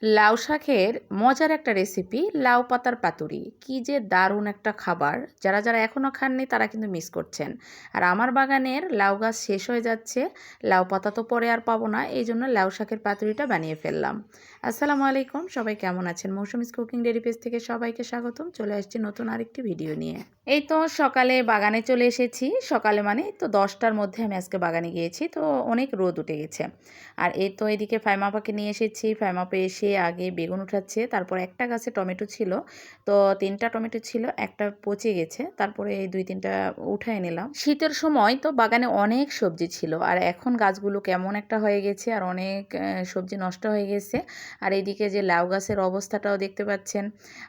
লাউ শাকের মজার একটা রেসিপি লাউ পাতার পাতুরি কি যে দারুণ একটা খাবার যারা যারা এখনও খাননি তারা কিন্তু মিস করছেন। আর আমার বাগানের লাউ গাছ শেষ হয়ে যাচ্ছে, লাউ পাতা তো পরে আর পাবো না, এই জন্য লাউ শাকের পাতুরিটা বানিয়ে ফেললাম। আসসালামু আলাইকুম, সবাই কেমন আছেন? মৌসুমিস কুকিং ডেইরি পেজ থেকে সবাইকে স্বাগতম। চলে আসছি নতুন আরেকটি ভিডিও নিয়ে। এই তো সকালে বাগানে চলে এসেছি। সকালে মানে তো 10টার মধ্যে আমি আজকে বাগানে গিয়েছি, তো অনেক রোদ উঠে গেছে। আর এই তো এদিকে ফাইমাপাকে নিয়ে এসেছি। ফাইমাপে এসে আগে বেগুন উঠাচ্ছে, তারপর একটা গাছে টমেটো ছিল, তো 3টা টমেটো ছিল, একটা পচে গেছে, তারপরে এই 2-3টা উঠায় নিলাম। শীতের সময় তো বাগানে অনেক সবজি ছিল, আর এখন গাছগুলো কেমন একটা হয়ে গেছে, আর অনেক সবজি নষ্ট হয়ে গেছে। আর এইদিকে যে লাউ গাছের অবস্থাটাও দেখতে পাচ্ছেন।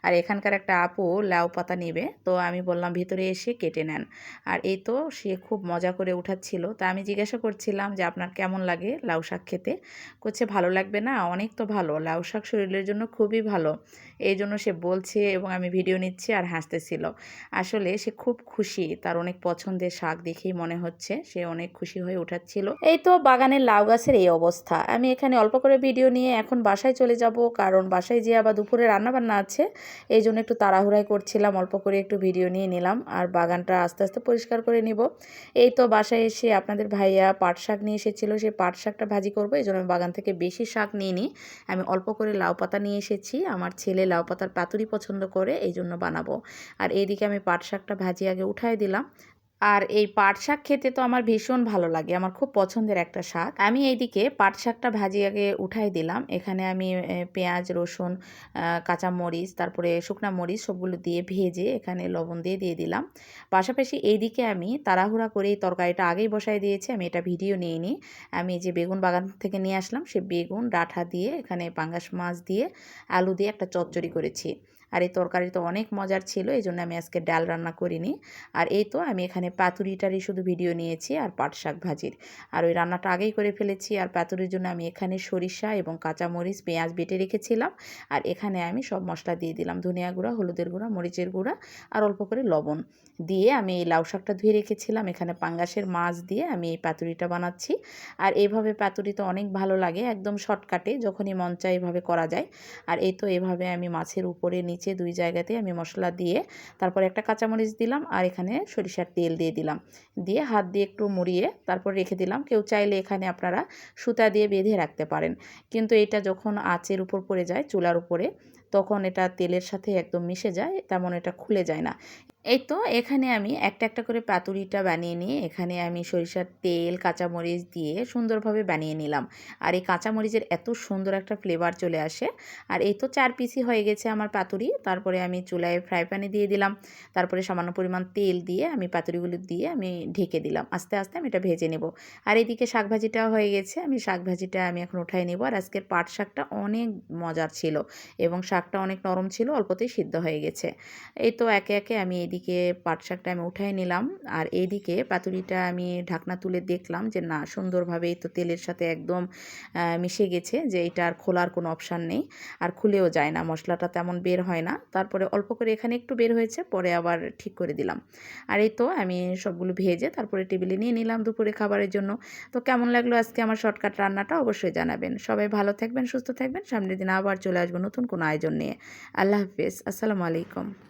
আর এখানকার একটা আপু লাউ পাতা নেবে, তো আমি বললাম ভিতরে এসে কেটে নেন। আর এই তো সে খুব মজা করে উঠাচ্ছিল, তা আমি জিজ্ঞাসা করছিলাম যে আপনার কেমন লাগে লাউ শাক খেতে। করছে ভালো লাগবে না, অনেক তো ভালো, লাউ শাক শরীরের জন্য খুবই ভালো। এই জন্য সে বলছে এবং আমি ভিডিও নিচ্ছি আর হাসতেছিল। আসলে সে খুব খুশি, তার অনেক পছন্দের শাক দেখেই মনে হচ্ছে সে অনেক খুশি হয়ে উঠাচ্ছিল। এই তো বাগানের লাউ গাছের এই অবস্থা। আমি এখানে অল্প করে ভিডিও নিয়ে এখন বাসায় চলে যাব, কারণ বাসায় যেয়ে আবার দুপুরে রান্নাবান্না আছে। এই জন্য একটু তাড়াহুড়াই করছিলাম, অল্প করে একটু ভিডিও নিয়ে নিলাম আর বাগানটা আস্তে আস্তে পরিষ্কার করে নিব। এই তো বাসায় এসে আপনাদের ভাইয়া পাট শাক নিয়ে এসেছিলো, সেই পাট শাকটা ভাজি করবো, এই জন্য আমি বাগান থেকে বেশি শাক নিয়ে নিই। আমি অল্প করে লাউ পাতা নিয়ে এসেছি, আমার ছেলে লাউ পাতার পাতুরি পছন্দ করে, এই জন্য বানাবো। আর এইদিকে আমি পাট শাকটা ভাজি আগে উঠাই দিলাম। আর এই পাট শাক খেতে তো আমার ভীষণ ভালো লাগে, আমার খুব পছন্দের একটা শাক। আমি এইদিকে পাট শাকটা ভাজি আগে উঠাই দিলাম। এখানে আমি পেঁয়াজ, রসুন, কাঁচা মরিচ, তারপরে শুকনা মরিচ সবগুলো দিয়ে ভেজে এখানে লবণ দিয়ে দিয়ে দিলাম। পাশাপাশি এইদিকে আমি তাড়াহুড়া করে এই তরকারিটা আগেই বসাই দিয়েছি, আমি এটা ভিডিও নিয়ে নিই। আমি যে বেগুন বাগান থেকে নিয়ে আসলাম, সে বেগুন ডাঁটা দিয়ে এখানে পাঙ্গাস মাছ দিয়ে আলু দিয়ে একটা চচ্চড়ি করেছি। আর এই তরকারি তো অনেক মজার ছিল, এই জন্য আমি আজকে ডাল রান্না করিনি। আর এই তো আমি এখানে পাতুরিটারই শুধু ভিডিও নিয়েছি আর পাট শাক ভাজির। আর ওই রান্নাটা আগেই করে ফেলেছি। আর পাতুরির জন্য আমি এখানে সরিষা এবং কাঁচামরিচ, পেঁয়াজ বেটে রেখেছিলাম। আর এখানে আমি সব মশলা দিয়ে দিলাম, ধনিয়া গুঁড়া, হলুদের গুঁড়া, মরিচের গুঁড়া আর অল্প করে লবণ দিয়ে আমি এই লাউ শাকটা ধুয়ে রেখেছিলাম। এখানে পাঙ্গাসের মাছ দিয়ে আমি এই পাতুরিটা বানাচ্ছি। আর এইভাবে পাতুরি তো অনেক ভালো লাগে, একদম শর্টকাটে, যখনই মন চায় এভাবে করা যায়। আর এই তো এভাবে আমি মাছের উপরে নিচে 2 জায়গাতে আমি মশলা দিয়ে তারপর একটা কাঁচামরিচ দিলাম, আর এখানে সরিষার তেল দিয়ে দিলাম, দিয়ে হাত দিয়ে একটু মুড়িয়ে তারপর রেখে দিলাম। কেউ চাইলে এখানে আপনারা সুতা দিয়ে বেঁধে রাখতে পারেন, কিন্তু এটা যখন আঁচের উপর পড়ে যায় চুলার উপরে, তখন এটা তেলের সাথে একদম মিশে যায়, তেমন এটা খুলে যায় না। এই তো এখানে আমি একটা একটা করে পাতুরিটা বানিয়ে নিয়ে এখানে আমি সরিষার তেল, কাঁচামরিচ দিয়ে সুন্দরভাবে বানিয়ে নিলাম। আর এই কাঁচামরিচের এত সুন্দর একটা ফ্লেভার চলে আসে। আর এই তো 4 পিসই হয়ে গেছে আমার পাতুরি। তারপরে আমি চুলায় ফ্রাই প্যানে দিয়ে দিলাম, তারপরে সামান্য পরিমাণ তেল দিয়ে আমি পাতুরিগুলো দিয়ে আমি ঢেকে দিলাম, আস্তে আস্তে আমি এটা ভেজে নেব। আর এদিকে শাক ভাজিটাও হয়ে গেছে, আমি শাক ভাজিটা আমি এখন উঠাই নেব। আর আজকের পাট শাকটা অনেক মজার ছিল এবং শাকটা অনেক নরম ছিল, অল্পতেই সিদ্ধ হয়ে গেছে। এই তো একে একে আমি এদিকে পাট শাকটা আমি উঠাই নিলাম, আর এইদিকে পাতুরিটা আমি ঢাকনা তুলে দেখলাম যে না, সুন্দরভাবে এই তো তেলের সাথে একদম মিশে গেছে, যে এটা আর খোলার কোনো অপশান নেই, আর খুলেও যায় না, মশলাটা তেমন বের হয় না। তারপরে অল্প করে এখানে একটু বের হয়েছে, পরে আবার ঠিক করে দিলাম। আর এই তো আমি সবগুলো ভেজে তারপরে টেবিলে নিয়ে নিলাম দুপুরে খাবারের জন্য। তো কেমন লাগলো আজকে আমার শর্টকাট রান্নাটা অবশ্যই জানাবেন। সবাই ভালো থাকবেন, সুস্থ থাকবেন, সামনের দিন আবার চলে আসবো নতুন কোনো আয়োজন নিয়ে। আল্লাহ হাফেজ, আসসালামু আলাইকুম।